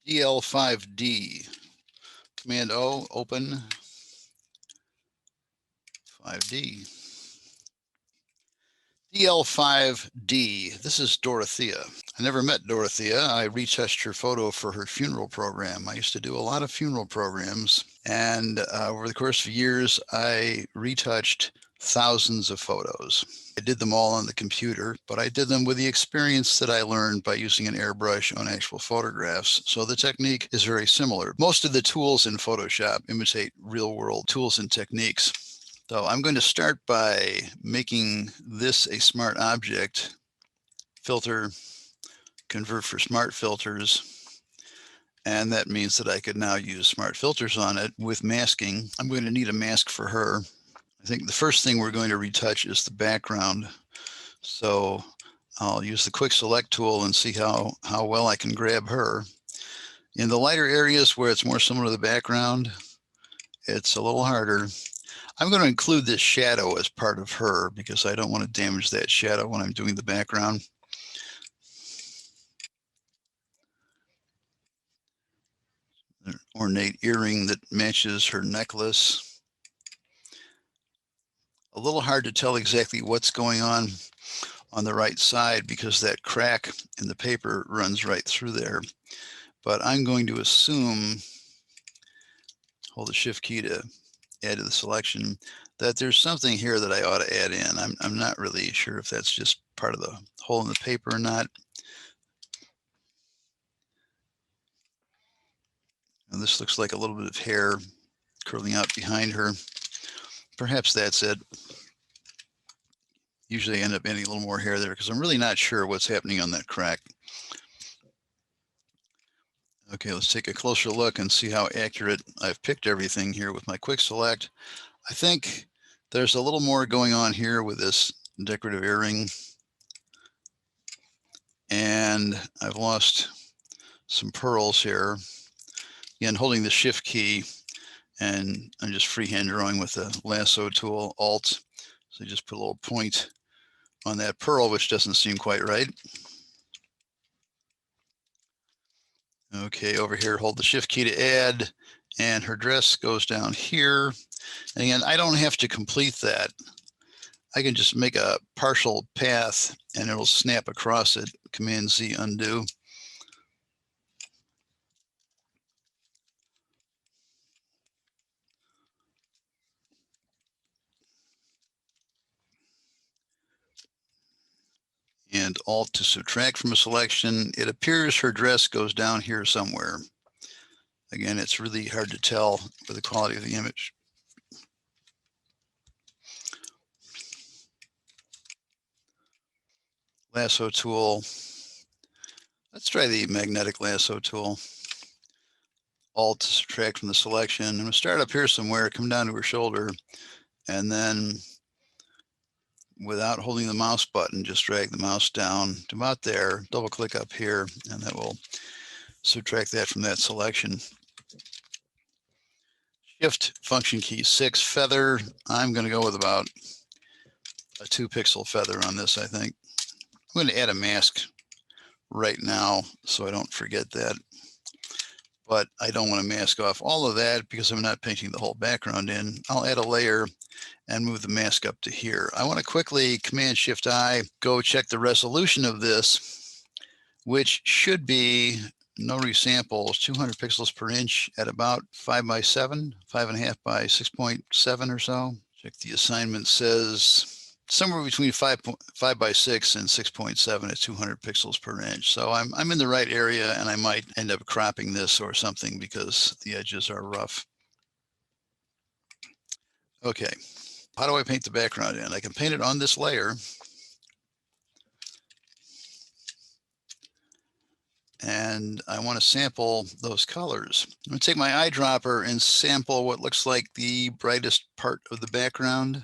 DL5D. Command O, open 5D. DL5D. This is Dorothea. I never met Dorothea. I retouched her photo for her funeral program. I used to do a lot of funeral programs, and over the course of years, I retouched thousands of photos. I did them all on the computer, but I did them with the experience that I learned by using an airbrush on actual photographs. So the technique is very similar. Most of the tools in Photoshop imitate real-world tools and techniques. So I'm going to start by making this a smart object, filter, convert for smart filters, and that means that I could now use smart filters on it with masking. I'm going to need a mask for her. I think the first thing we're going to retouch is the background. So I'll use the quick select tool and see how well I can grab her. In the lighter areas where it's more similar to the background, it's a little harder. I'm going to include this shadow as part of her because I don't want to damage that shadow when I'm doing the background. An ornate earring that matches her necklace. A little hard to tell exactly what's going on the right side because that crack in the paper runs right through there. But I'm going to assume, hold the shift key to add to the selection, that there's something here that I ought to add in. I'm not really sure if that's just part of the hole in the paper or not. And this looks like a little bit of hair curling out behind her. Perhaps that's it. Usually I end up adding a little more hair there because I'm really not sure what's happening on that crack. Okay, let's take a closer look and see how accurate I've picked everything here with my quick select. I think there's a little more going on here with this decorative earring. And I've lost some pearls here. Again, holding the shift key, and I'm just freehand drawing with the lasso tool, Alt. So just put a little point on that pearl, which doesn't seem quite right. Okay, over here, hold the shift key to add, and her dress goes down here. And again, I don't have to complete that. I can just make a partial path and it'll snap across it. Command Z, undo. And Alt to subtract from a selection. It appears her dress goes down here somewhere. Again, it's really hard to tell with the quality of the image. Lasso tool. Let's try the magnetic lasso tool. Alt to subtract from the selection. I'm going to start up here somewhere, come down to her shoulder, and then without holding the mouse button, just drag the mouse down to about there, double click up here, and that will subtract that from that selection. Shift function key 6, feather. I'm going to go with about a 2 pixel feather on this, I think. I'm going to add a mask right now so I don't forget that. But I don't want to mask off all of that because I'm not painting the whole background in. I'll add a layer and move the mask up to here. I want to quickly Command-Shift-I, go check the resolution of this, which should be, no resamples, 200 pixels per inch at about 5 by 7, 5.5 by 6.7 or so. Check the assignment, says somewhere between 5 by 6 and 6.7 at 200 pixels per inch. So I'm in the right area, and I might end up cropping this or something because the edges are rough. Okay, how do I paint the background in? I can paint it on this layer. And I want to sample those colors. I'm going to take my eyedropper and sample what looks like the brightest part of the background.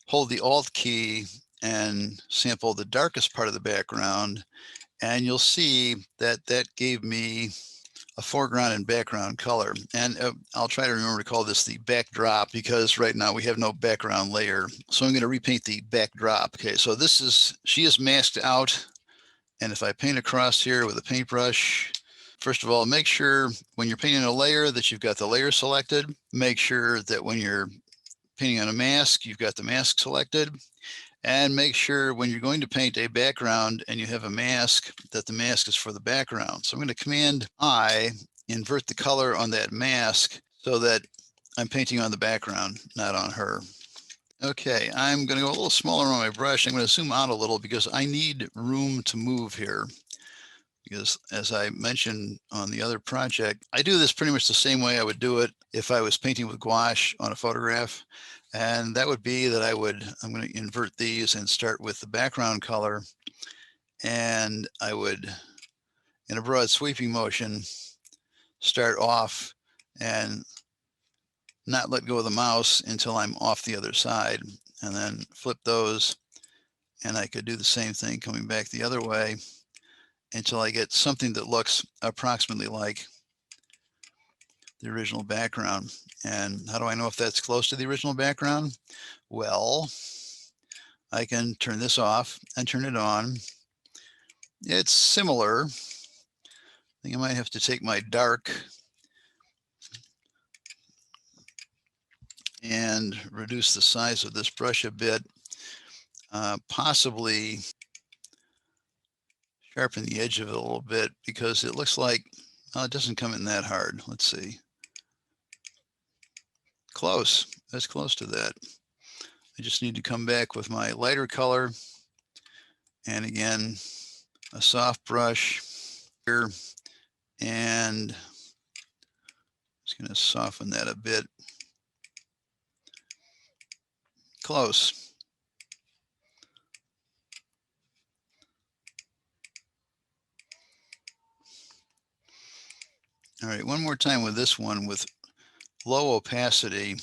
Hold the Alt key and sample the darkest part of the background. And you'll see that that gave me a foreground and background color. And I'll try to remember to call this the backdrop because right now we have no background layer. So I'm going to repaint the backdrop. Okay, so this is, she is masked out. And if I paint across here with a paintbrush, First of all, make sure when you're painting a layer that you've got the layer selected. Make sure that when you're painting on a mask, you've got the mask selected. And make sure when you're going to paint a background and you have a mask, that the mask is for the background. So I'm going to Command I, invert the color on that mask so that I'm painting on the background, not on her. Okay, I'm going to go a little smaller on my brush. I'm going to zoom out a little because I need room to move here. Because as I mentioned on the other project, I do this pretty much the same way I would do it if I was painting with gouache on a photograph. And that would be that I'm going to invert these and start with the background color. And I would, in a broad sweeping motion, start off and not let go of the mouse until I'm off the other side, and then flip those. And I could do the same thing coming back the other way until I get something that looks approximately like the original background. And how do I know if that's close to the original background? Well, I can turn this off and turn it on. It's similar. I think I might have to take my dark and reduce the size of this brush a bit, possibly sharpen the edge of it a little bit, because it looks like, oh, it doesn't come in that hard. Let's see. Close. That's close to that. I just need to come back with my lighter color. And again, a soft brush here. And just going to soften that a bit. Close. All right, one more time with this one with low opacity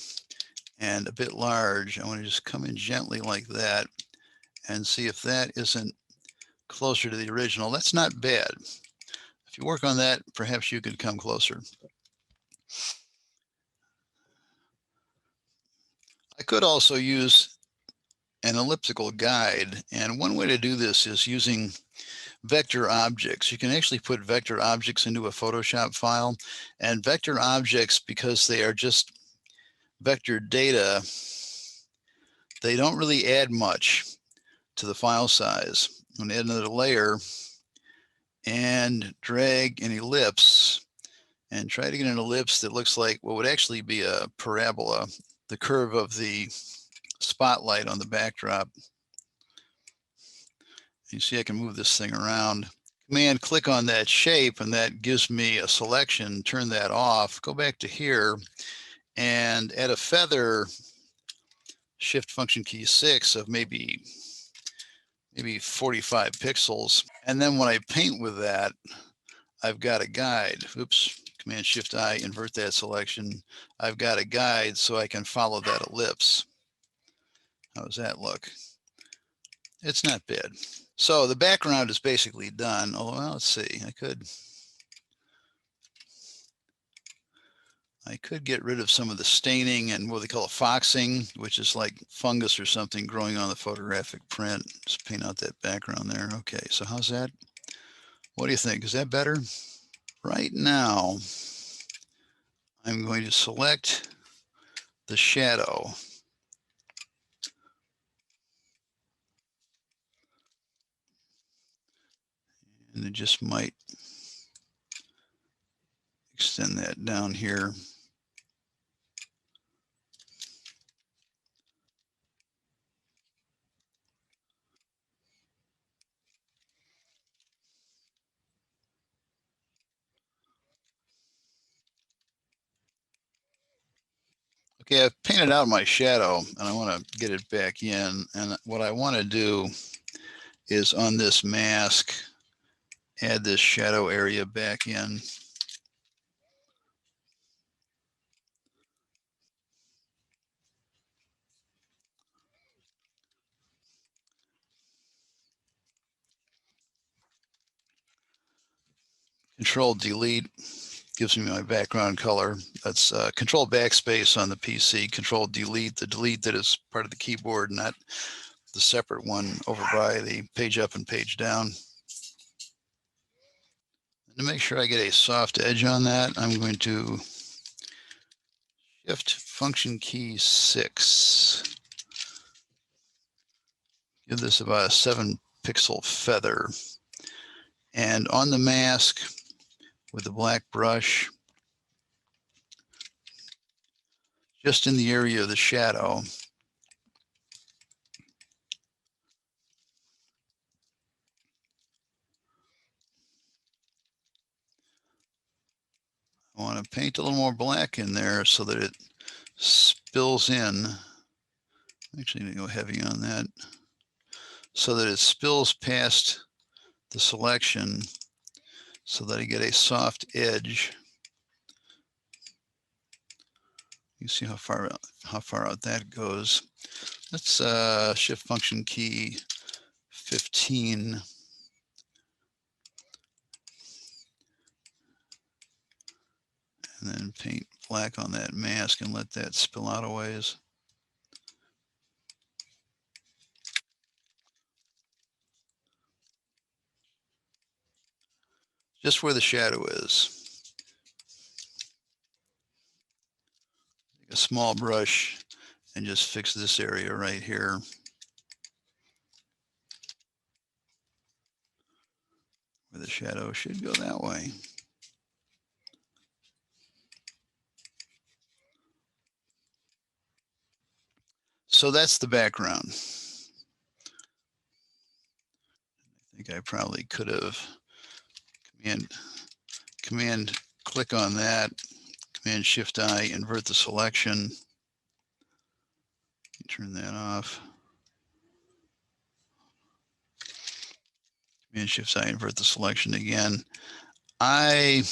and a bit large. I want to just come in gently like that and see if that isn't closer to the original. That's not bad. If you work on that, perhaps you could come closer. I could also use an elliptical guide, and one way to do this is using vector objects. You can actually put vector objects into a Photoshop file, and vector objects, because they are just vector data, they don't really add much to the file size. I'm going to add another layer and drag an ellipse and try to get an ellipse that looks like what would actually be a parabola, the curve of the spotlight on the backdrop. You see I can move this thing around. Command click on that shape, and that gives me a selection. Turn that off, go back to here and add a feather, shift function key 6 of maybe 45 pixels. And then when I paint with that, I've got a guide. Oops, Command Shift I, invert that selection. I've got a guide so I can follow that ellipse. How does that look? It's not bad. So the background is basically done. Oh, well, let's see. I could get rid of some of the staining and what they call a foxing, which is like fungus or something growing on the photographic print. Just paint out that background there. Okay, so how's that? What do you think? Is that better? Right now, I'm going to select the shadow. And it just might extend that down here. Okay, I've painted out my shadow and I want to get it back in. And what I want to do is on this mask, add this shadow area back in. Control delete gives me my background color. That's control backspace on the PC, control delete, the delete that is part of the keyboard, not the separate one over by the page up and page down. And to make sure I get a soft edge on that, I'm going to shift function key 6. Give this about a 7-pixel feather. And on the mask with the black brush, just in the area of the shadow, I want to paint a little more black in there so that it spills in. Actually, I'm going to go heavy on that. So that it spills past the selection so that I get a soft edge. You see how far out that goes. Let's shift function key 15. And then paint black on that mask and let that spill out a ways. Just where the shadow is. Take a small brush and just fix this area right here. Where the shadow should go that way. So that's the background. I think I probably could have command click on that, command shift I, invert the selection. Turn that off. Command shift I, invert the selection again. I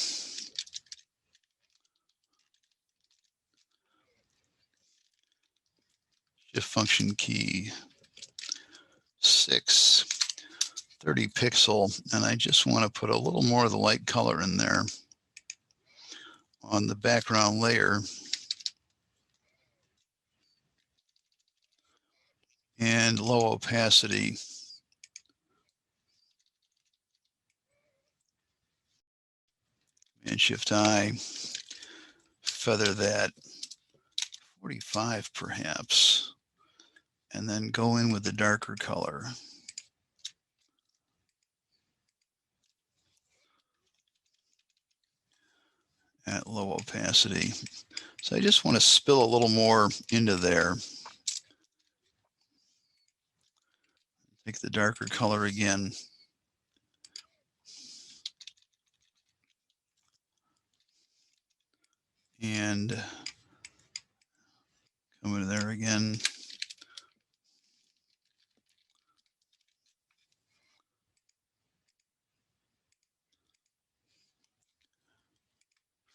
shift function key 6, 30 pixel, and I just want to put a little more of the light color in there on the background layer. And low opacity. And shift I, feather that 45 perhaps, and then go in with the darker color. At low opacity. So I just want to spill a little more into there. Take the darker color again. And come into there again.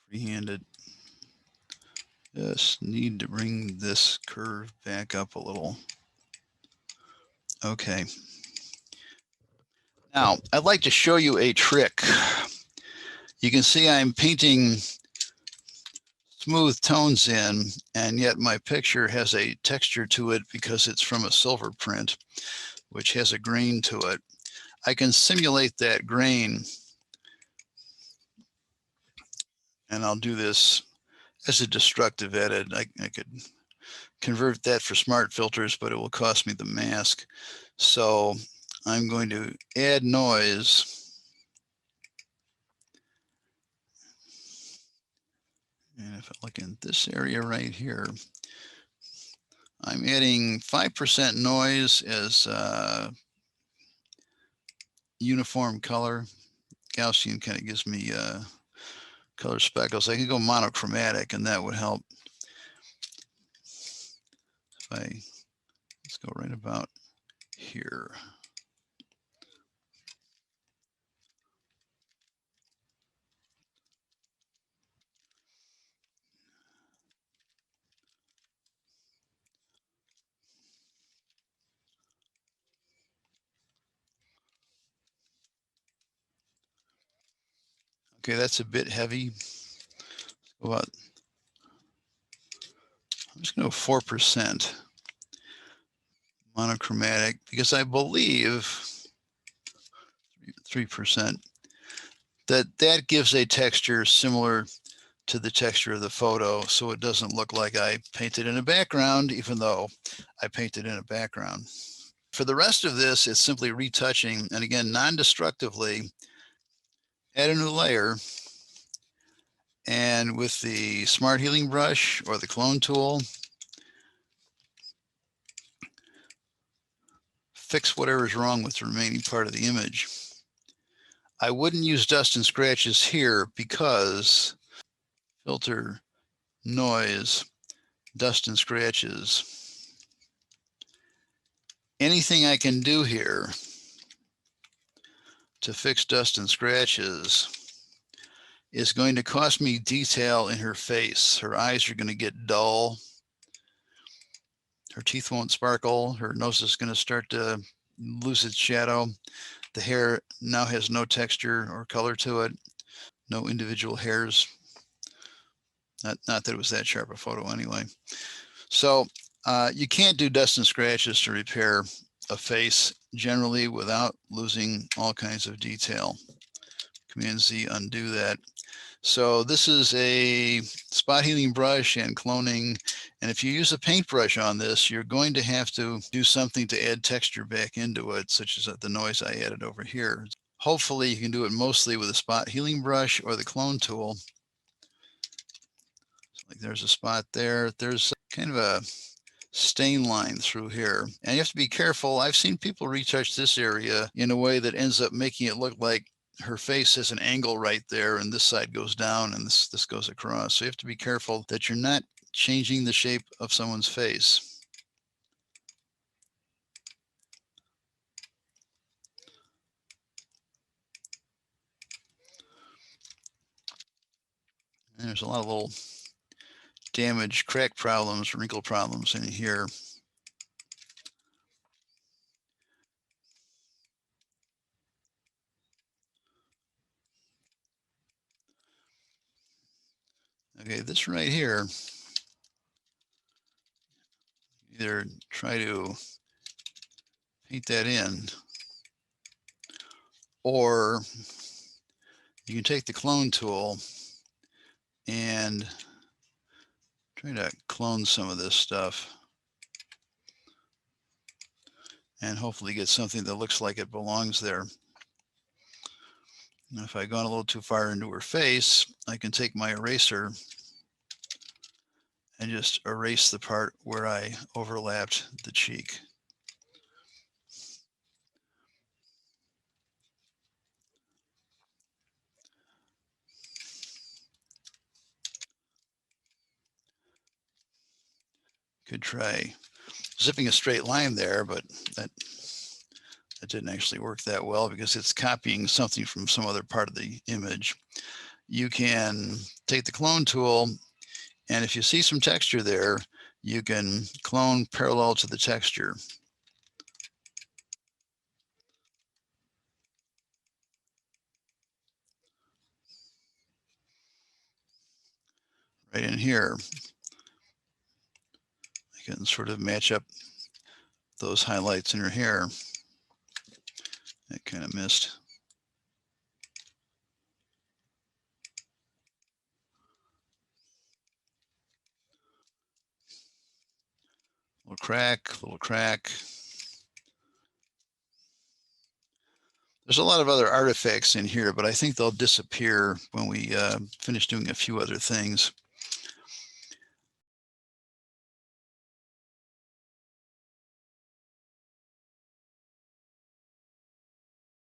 Freehand-it. Just need to bring this curve back up a little. Okay. Now, I'd like to show you a trick. You can see I'm painting smooth tones in, and yet my picture has a texture to it because it's from a silver print, which has a grain to it. I can simulate that grain, and I'll do this as a destructive edit. I could convert that for smart filters, but it will cost me the mask. So I'm going to add noise. And if I look in this area right here, I'm adding 5% noise as uniform color. Gaussian kind of gives me color speckles. I can go monochromatic, and that would help. Let's go right about here. Okay, that's a bit heavy. I'm just going to go 4% monochromatic because I believe 3%, that gives a texture similar to the texture of the photo, so it doesn't look like I painted in a background, even though I painted in a background. For the rest of this, it's simply retouching, and again, non-destructively, add a new layer, and with the Smart Healing brush or the clone tool, fix whatever is wrong with the remaining part of the image. I wouldn't use dust and scratches here because filter, noise, dust and scratches. Anything I can do here to fix dust and scratches is going to cost me detail in her face. Her eyes are going to get dull. Her teeth won't sparkle. Her nose is going to start to lose its shadow. The hair now has no texture or color to it. No individual hairs. Not that it was that sharp a photo anyway. So you can't do dust and scratches to repair a face generally without losing all kinds of detail. Command Z, undo that. So this is a spot healing brush and cloning. And if you use a paintbrush on this, you're going to have to do something to add texture back into it, such as the noise I added over here. Hopefully you can do it mostly with a spot healing brush or the clone tool. Like there's a spot there. There's kind of a stain line through here. And you have to be careful. I've seen people retouch this area in a way that ends up making it look like her face has an angle right there and this side goes down and this goes across. So you have to be careful that you're not changing the shape of someone's face. And there's a lot of little damage, crack problems, wrinkle problems in here. Okay, this right here, either try to paint that in, or you can take the clone tool and try to clone some of this stuff and hopefully get something that looks like it belongs there. Now, if I've gone a little too far into her face, I can take my eraser and just erase the part where I overlapped the cheek. Could try zipping a straight line there, but that didn't actually work that well because it's copying something from some other part of the image. You can take the clone tool, and if you see some texture there, you can clone parallel to the texture. Right in here, I can sort of match up those highlights in her hair. That kind of missed. Little crack, little crack. There's a lot of other artifacts in here, but I think they'll disappear when we finish doing a few other things.